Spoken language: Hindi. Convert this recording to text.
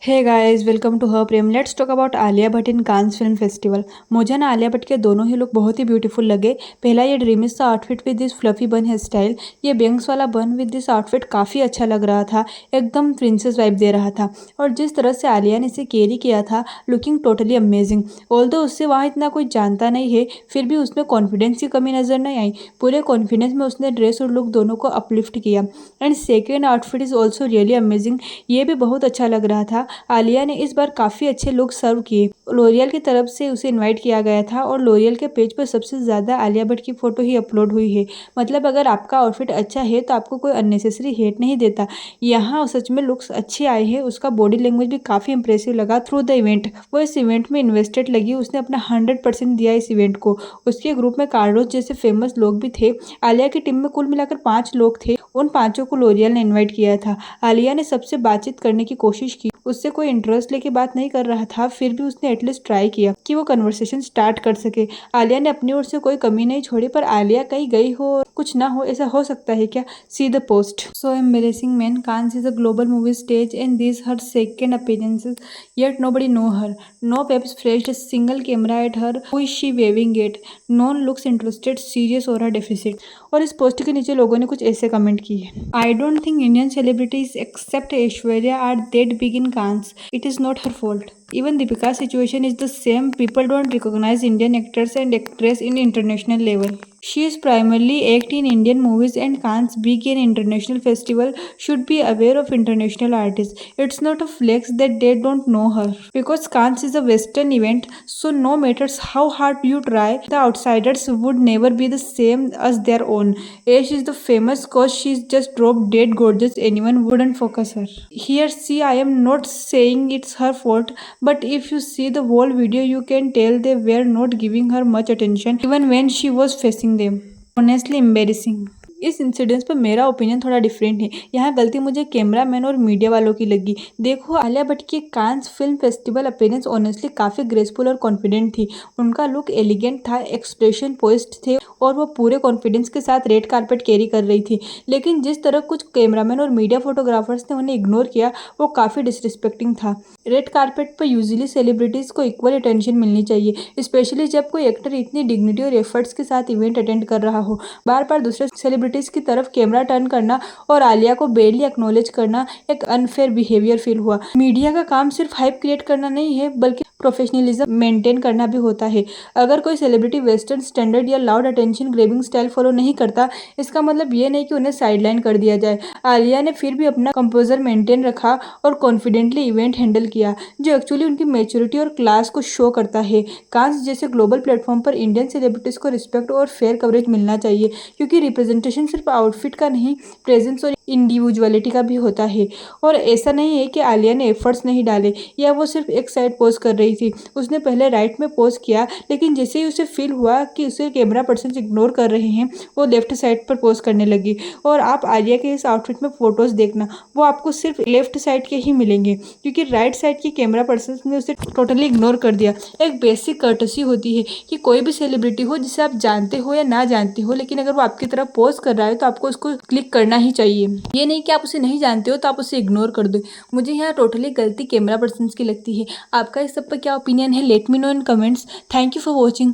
हे गाइस, वेलकम टू हर प्रेम। Let's talk about Alia Bhatt in Cannes film festival. मुझे ना आलिया भट्ट के दोनों ही लुक बहुत ही ब्यूटीफुल लगे। पहला ये ड्रीमी सा outfit with this fluffy bun hair style, ये बैंग्स वाला बन विद दिस आउटफिट काफ़ी अच्छा लग रहा था, एकदम प्रिंसेस वाइब दे रहा था। और जिस तरह से आलिया ने इसे कैरी किया था, लुकिंग टोटली अमेजिंग। ऑल्दो उससे वहाँ इतना कोई जानता नहीं है, फिर भी उसमें कॉन्फिडेंस की कमी नज़र नहीं आई। पूरे कॉन्फिडेंस में उसने ड्रेस और लुक दोनों को अपलिफ्ट किया। And second outfit is also really amazing, ये भी बहुत अच्छा लग रहा था। आलिया ने इस बार काफ़ी अच्छे लुक सर्व किए। लोरियल की तरफ से उसे इनवाइट किया गया था और लोरियल के पेज पर सबसे ज़्यादा आलिया भट्ट की फ़ोटो ही अपलोड हुई है। मतलब अगर आपका आउटफिट अच्छा है तो आपको कोई अननेसेसरी हेट नहीं देता। यहाँ सच में लुक्स अच्छे आए हैं। उसका बॉडी लैंग्वेज भी काफ़ी इंप्रेसिव लगा थ्रू द इवेंट। वो इस इवेंट में इन्वेस्टेड लगी, उसने अपना 100% दिया इस इवेंट को। उसके ग्रुप में कार्लोस जैसे फेमस लोग भी थे। आलिया की टीम में कुल मिलाकर 5 लोग थे। उन 5 को लोरियल ने इन्वाइट किया था। आलिया ने सबसे बातचीत करने की कोशिश की, उससे कोई इंटरेस्ट लेके बात नहीं कर रहा था, फिर भी उसने एटलीस्ट ट्राई किया कि वो कन्वर्सेशन स्टार्ट कर सके। आलिया ने अपनी ओर से कोई कमी नहीं छोड़ी, पर आलिया कहीं गई हो कुछ ना हो, ऐसा हो सकता है क्या? See the post. So embarrassing man, Cannes is a global movie stage and this her second appearances, yet nobody know her. No peps flashed a single camera at her. Who is she waving at? No one looks interested, serious or a deficit. और इस पोस्ट के नीचे लोगों ने कुछ ऐसे कमेंट किए। I don't think Indian celebrities except Aishwarya are that big in Cannes. It is not her fault. Even Deepika's situation is the same. People don't recognize Indian actors and actresses in international level. She is primarily act in Indian movies and Cannes being an international festival should be aware of international artists. It's not a flex that they don't know her. Because Cannes is a Western event, so no matters how hard you try, the outsiders would never be the same as their own. Ash is the famous cause she's just dropped dead gorgeous. Anyone wouldn't focus her. Here, see, I am not saying it's her fault. But if you see the whole video, you can tell they were not giving her much attention even when she was facing them. Honestly embarrassing. इस इंसिडेंस पर मेरा ओपिनियन थोड़ा डिफरेंट है। यहाँ गलती मुझे कैमरामैन और मीडिया वालों की लगी। देखो, आलिया भट्ट की कांस फिल्म फेस्टिवल अपीयरेंस ऑनेस्टली काफ़ी ग्रेसफुल और कॉन्फिडेंट थी। उनका लुक एलिगेंट था, एक्सप्रेशन पोइस्ड थे और वो पूरे कॉन्फिडेंस के साथ रेड कारपेट कैरी कर रही थी। लेकिन जिस तरह कुछ कैमरामैन और मीडिया फोटोग्राफर्स ने उन्हें इग्नोर किया, वो काफ़ी डिसरिस्पेक्टिंग था। रेड कारपेट पर यूजुअली सेलिब्रिटीज़ को इक्वल अटेंशन मिलनी चाहिए, स्पेशली जब कोई एक्टर इतनी डिग्निटी और एफर्ट्स के साथ इवेंट अटेंड कर रहा हो। बार बार दूसरे सेलिब्रिटीज़ की तरफ कैमरा टर्न करना और आलिया को बेरली एक्नॉलेज करना एक अनफेयर बिहेवियर फील हुआ। मीडिया का काम सिर्फ हाइप क्रिएट करना नहीं है, बल्कि प्रोफेशनलिज्म मेंटेन करना भी होता है। अगर कोई सेलिब्रिटी वेस्टर्न स्टैंडर्ड या loud attention grabbing style follow नहीं करता, इसका मतलब ये नहीं कि उन्हें साइडलाइन कर दिया जाए। आलिया ने फिर भी अपना कंपोजर मेंटेन रखा और कॉन्फिडेंटली इवेंट हैंडल किया, जो एक्चुअली उनकी मैच्योरिटी और क्लास को शो करता है। कांस जैसे ग्लोबल प्लेटफॉर्म पर इंडियन सेलिब्रिटीज़ को रिस्पेक्ट और फेयर कवरेज मिलना चाहिए, क्योंकि रिप्रेजेंटेशन सिर्फ आउटफिट का नहीं, प्रेजेंस और इंडिविजुअलिटी का भी होता है। और ऐसा नहीं है कि आलिया ने एफर्ट्स नहीं डाले या वो सिर्फ एक साइड पोज कर रही थी। उसने पहले राइट में पोज किया, लेकिन जैसे ही उसे फील हुआ कि उसे कैमरा पर्सन इग्नोर कर रहे हैं, वो लेफ्ट साइड पर पोज करने लगी। और आप आलिया के इस आउटफिट में फोटोज देखना, वो आपको सिर्फ लेफ्ट साइड के ही मिलेंगे, क्योंकि राइट साइड की कैमरा पर्सन ने उसे टोटली इग्नोर कर दिया। एक बेसिक कर्टसी होती है कि कोई भी सेलिब्रिटी हो जिसे आप जानते हो या ना जानते हो, लेकिन अगर वो आपकी तरफ पोज कर रहा है तो आपको उसको क्लिक करना ही चाहिए। ये नहीं कि आप उसे नहीं जानते हो तो आप उसे इग्नोर कर दो। मुझे यहाँ टोटली गलती कैमरा पर्सन की लगती है। आपका इस सब पर क्या ओपिनियन है? Let me know in comments. Thank you for watching.